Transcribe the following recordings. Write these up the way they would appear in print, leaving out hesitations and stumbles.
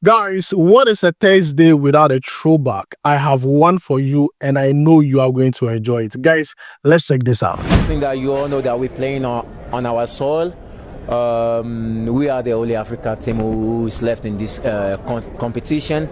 Guys, what is a Thursday without a throwback? I have one for you and I know you are going to enjoy it. Guys, let's check this out. I think that you all know that we're playing on our soil. We are the only African team who is left in this competition.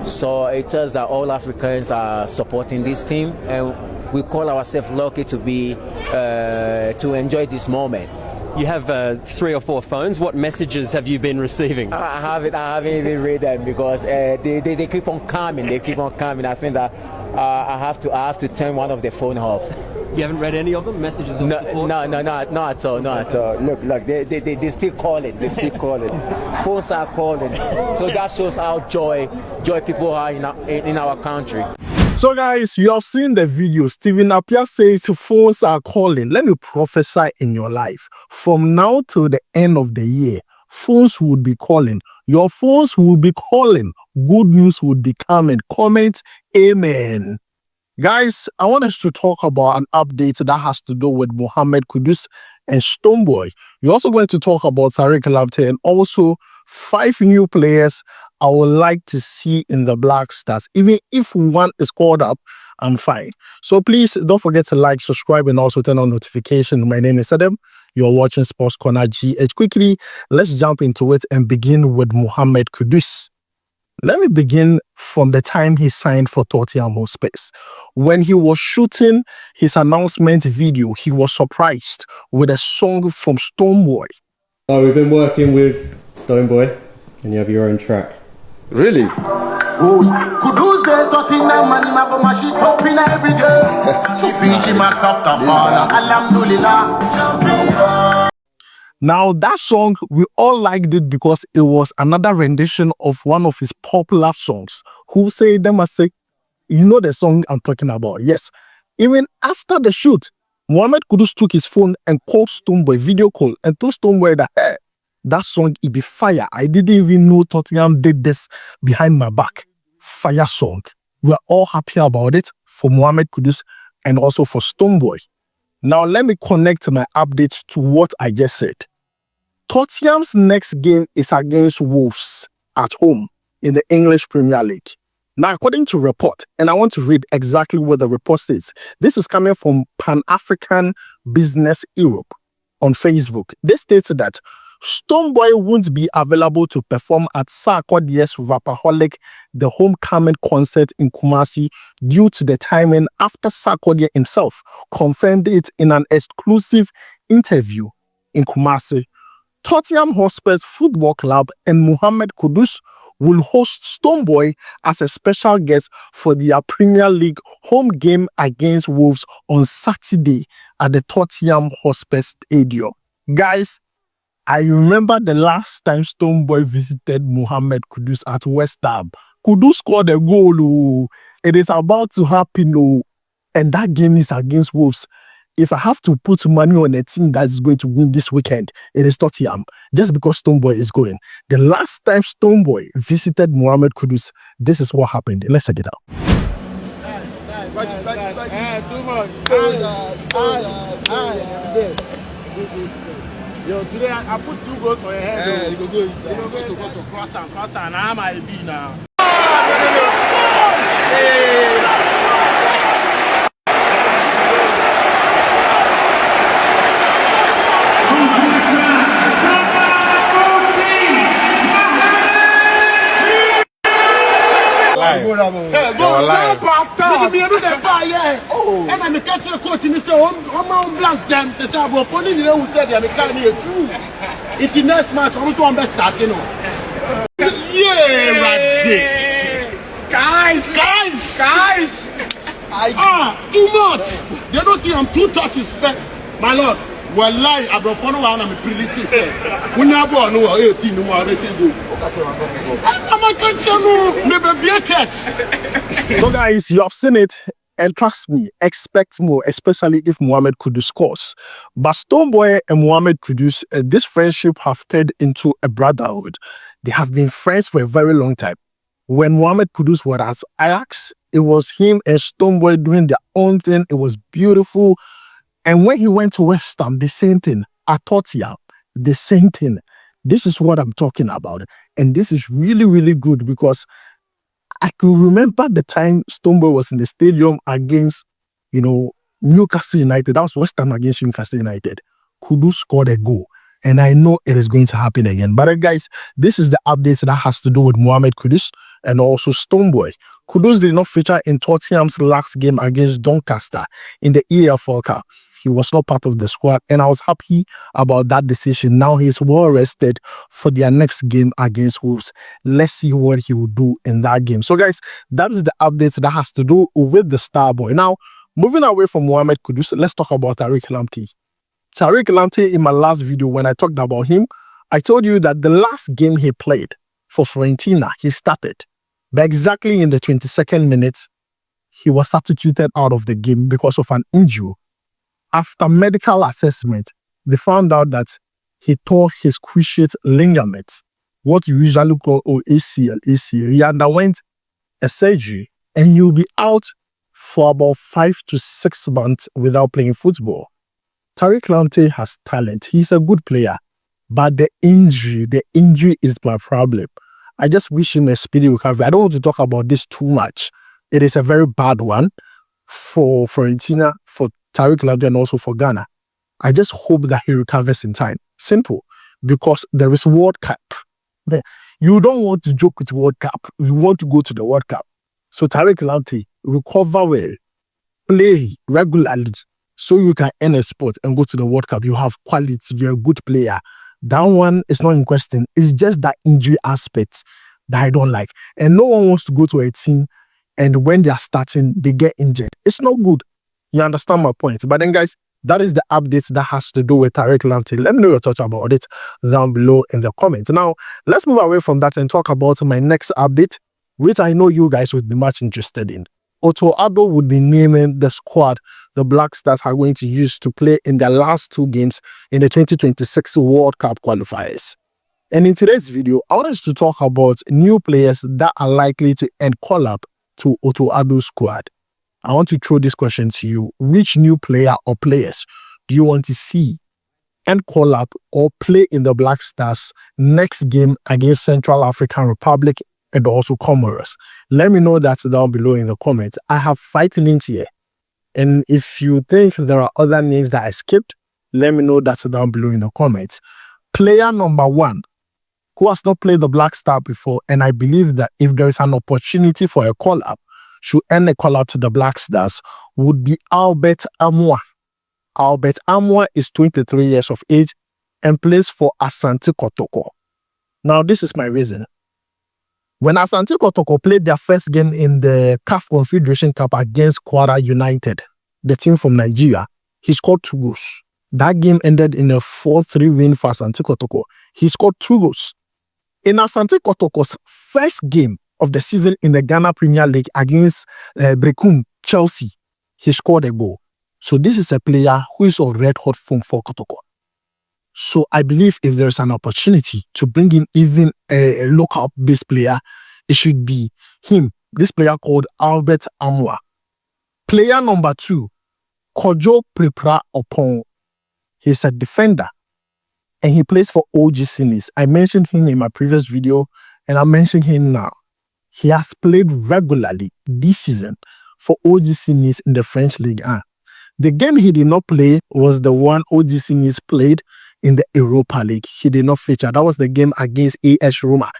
So it tells that all Africans are supporting this team, and we call ourselves lucky to be to enjoy this moment. You have 3 or 4 phones. What messages have you been receiving? I haven't even read them because they keep on coming. They keep on coming. I think that I have to turn one of the phone off. You haven't read any of them? Messages of support? No, not at all. Look, they still calling. They still calling. Phones are calling. So that shows how joy people are in our country. So guys, you have seen the video. Stephen Appiah says phones are calling. Let me prophesy in your life. From now till the end of the year, phones would be calling. Your phones will be calling. Good news would be coming. Comment amen. Guys, I want us to talk about an update that has to do with Mohammed, Kudus and Stonebwoy. We're also going to talk about Tariq Lamptey and also 5 new players I would like to see in the Black Stars. Even if one is called up, I'm fine. So please don't forget to like, subscribe, and also turn on notifications. My name is Adam. You're watching SportsCornerGH. Quickly, let's jump into it and begin with Mohammed Kudus. Let me begin from the time he signed for Tottenham Hotspur. When he was shooting his announcement video, he was surprised with a song from Stonebwoy. So we've been working with Stonebwoy, and you have your own track. Really? Kudus Tottenham and him have a machine popping every day. Now that song, we all liked it because it was another rendition of one of his popular songs. Who say them I say, you know the song I'm talking about. Yes. Even after the shoot, Mohammed Kudus took his phone and called Stonebwoy, video call, and told Stonebwoy that, hey, that song, it be fire. I didn't even know Tottenham did this behind my back. Fire song. We're all happy about it for Mohammed Kudus and also for Stonebwoy. Now, let me connect my updates to what I just said. Tottenham's next game is against Wolves at home in the English Premier League. Now, according to report, and I want to read exactly what the report says. This is coming from Pan-African Business Europe on Facebook. They states that Stonebwoy won't be available to perform at Sarkodie's Rapperholic, the homecoming concert in Kumasi, due to the timing after Sarkodie himself confirmed it in an exclusive interview in Kumasi. Tottenham Hotspur's Football Club and Mohammed Kudus will host Stonebwoy as a special guest for their Premier League home game against Wolves on Saturday at the Tottenham Hotspur Stadium. Guys, I remember the last time Stonebwoy visited Mohammed Kudus at West Ham. Kudus scored a goal. Oh. It is about to happen. Oh. And that game is against Wolves. If I have to put money on a team that is going to win this weekend, it is Tottenham, just because Stonebwoy is going. The last time Stonebwoy visited Mohammed Kudus, this is what happened. Let's check it out. Yo, today I put 2 goals for your head. You go to cross and I'm a B now. And I'm a catcher coach in the same blank jam. Says I'm a funny, you know, who said I'm a kind of true. It's the next match. I'm also on best starting. Yeah, right there. Guys. Too much. They don't see I'm too touchy. My lord. Well, lie, I'm a phone one. I'm a pretty say. When you have 18, no more. They say go. I'm a catcher. No, never be a text. So guys, you have seen it, and trust me, expect more, especially if Mohammed Kudus scores. But Stonebwoy and Mohammed Kudus, this friendship have turned into a brotherhood. They have been friends for a very long time. When Mohammed Kudus was at Ajax, it was him and Stonebwoy doing their own thing. It was beautiful. And when he went to West Ham, the same thing. At Tottenham, the same thing. This is what I'm talking about. And this is really, really good because I can remember the time Stonebwoy was in the stadium against, Newcastle United. That was West Ham against Newcastle United. Kudus scored a goal. And I know it is going to happen again. But guys, this is the update that has to do with Mohammed Kudus and also Stonebwoy. Kudus did not feature in Tottenham's last game against Doncaster in the EFL Cup. He was not part of the squad, and I was happy about that decision. Now he's well rested for their next game against Wolves. Let's see what he will do in that game. So guys, that is the update that has to do with the star boy. Now, moving away from Mohammed Kudus, let's talk about Tariq Lamptey. Tariq Lamptey, in my last video when I talked about him, I told you that the last game he played for Fiorentina, he started. But exactly in the 22nd minute, he was substituted out of the game because of an injury. After medical assessment, they found out that he tore his cruciate ligament, what you usually call ACL. He underwent a surgery and he'll be out for about 5 to 6 months without playing football. Tariq Lamptey has talent. He's a good player, but the injury is my problem. I just wish him a speedy recovery. I don't want to talk about this too much. It is a very bad one for Fiorentina, for Tariq Lamptey, and also for Ghana. I just hope that he recovers in time. Simple. Because there is World Cup. You don't want to joke with World Cup. You want to go to the World Cup. So Tariq Lamptey, recover well. Play regularly so you can earn a spot and go to the World Cup. You have quality. You're a good player. That one is not in question. It's just that injury aspect that I don't like. And no one wants to go to a team and when they are starting, they get injured. It's not good. You understand my point? But then, guys, that is the update that has to do with Tariq Lamptey. Let me know your thoughts about it down below in the comments. Now, let's move away from that and talk about my next update, which I know you guys would be much interested in. Addo would be naming the squad the Black Stars are going to use to play in their last 2 games in the 2026 World Cup qualifiers. And in today's video, I want us to talk about new players that are likely to end call-up to Addo's squad. I want to throw this question to you. Which new player or players do you want to see and call up or play in the Black Stars next game against Central African Republic and also Comoros? Let me know that down below in the comments. I have 5 names here. And if you think there are other names that I skipped, let me know that down below in the comments. Player number 1, who has not played the Black Star before, and I believe that if there is an opportunity for a call-up, should earn a call-up to the Black Stars, would be Albert Amoah. Albert Amoah is 23 years of age and plays for Asante Kotoko. Now, this is my reason. When Asante Kotoko played their first game in the CAF Confederation Cup against Kwara United, the team from Nigeria, he scored 2 goals. That game ended in a 4-3 win for Asante Kotoko. He scored 2 goals. In Asante Kotoko's first game of the season in the Ghana Premier League against Brekum, Chelsea, he scored a goal. So this is a player who is on red hot form for Kotoko. So I believe if there's an opportunity to bring in even a local based player, it should be him, this player called Albert Amoah. Player number 2, Kojo Prepra Opon. He's a defender and he plays for OG Sinis. I mentioned him in my previous video and I'm mentioning him now. He has played regularly this season for OG Sinis in the French Ligue 1. The game he did not play was the one OG Sinis played in the Europa League. He did not feature. That was the game against AS Roma.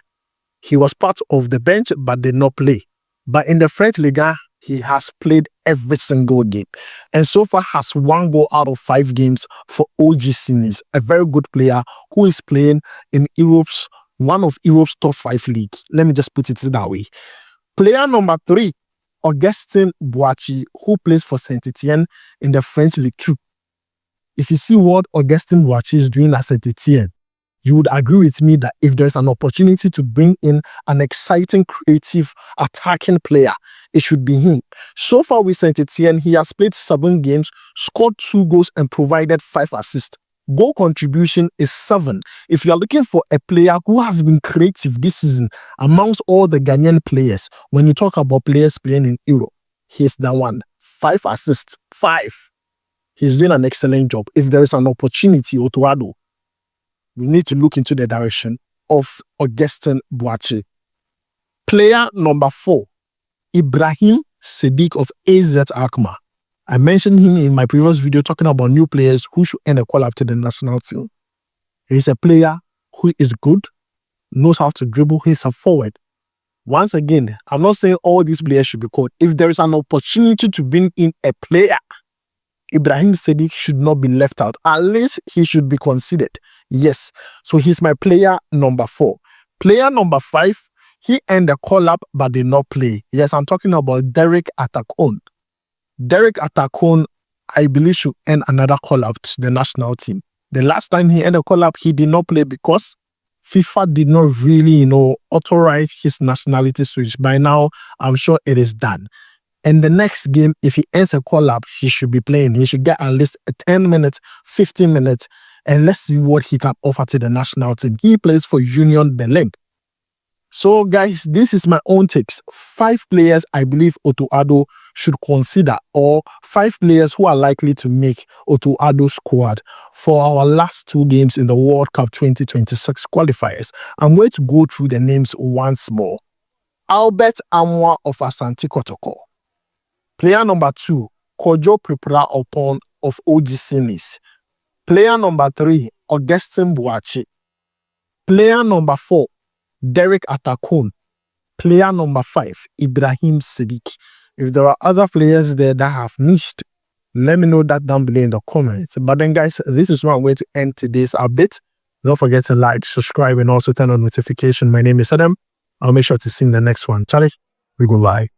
He was part of the bench but did not play. But in the French Ligue 1, he has played every single game. And so far has 1 goal out of 5 games for OG Sinis. A very good player who is playing in one of Europe's top 5 league. Let me just put it that way. Player number 3, Augustin Boachi, who plays for Saint-Etienne in the French League 2. If you see what Augustin Boachi is doing at Saint-Etienne, you would agree with me that if there's an opportunity to bring in an exciting, creative, attacking player, it should be him. So far with Saint-Etienne, he has played 7 games, scored 2 goals, and provided 5 assists. Goal contribution is 7. If you are looking for a player who has been creative this season amongst all the Ghanaian players, when you talk about players playing in Europe, he's the one. 5 assists. 5. He's doing an excellent job. If there is an opportunity, Addo, we need to look into the direction of Augustin Boachi. Player number 4, Ibrahim Sadiq of AZ Alkmaar. I mentioned him in my previous video talking about new players who should earn a call-up to the national team. He's a player who is good, knows how to dribble, he's a forward. Once again, I'm not saying all these players should be called. If there is an opportunity to bring in a player, Ibrahim Sadiq should not be left out. At least he should be considered. Yes. So he's my player number 4. Player number 5, he earned a call-up but did not play. Yes, I'm talking about Tariq Lamptey. Tariq Lamptey, I believe, should earn another call-up to the national team. The last time he earned a call-up, he did not play because FIFA did not really, authorize his nationality switch. By now, I'm sure it is done. And the next game, if he earns a call-up, he should be playing. He should get at least 10 minutes, 15 minutes, and let's see what he can offer to the national team. He plays for Union Berlin. So, guys, this is my own takes. 5 players I believe Addo should consider, or 5 players who are likely to make Addo's squad for our last 2 games in the World Cup 2026 qualifiers. I'm going to go through the names once more. Albert Amwa of Asante Kotoko. Player number 2, Kojo Prepra Opon of OGC Nice. Player number 3, Augustin Boachi. Player number 4, Tariq Lamptey. Player number 5, Ibrahim Sadiq. If there are other players there that have missed, let me know that down below in the comments. But then, guys, this is where I'm going to end today's update. Don't forget to like, subscribe, and also turn on notification. My name is Adam. I'll make sure to see you in the next one. Tariq, we go live.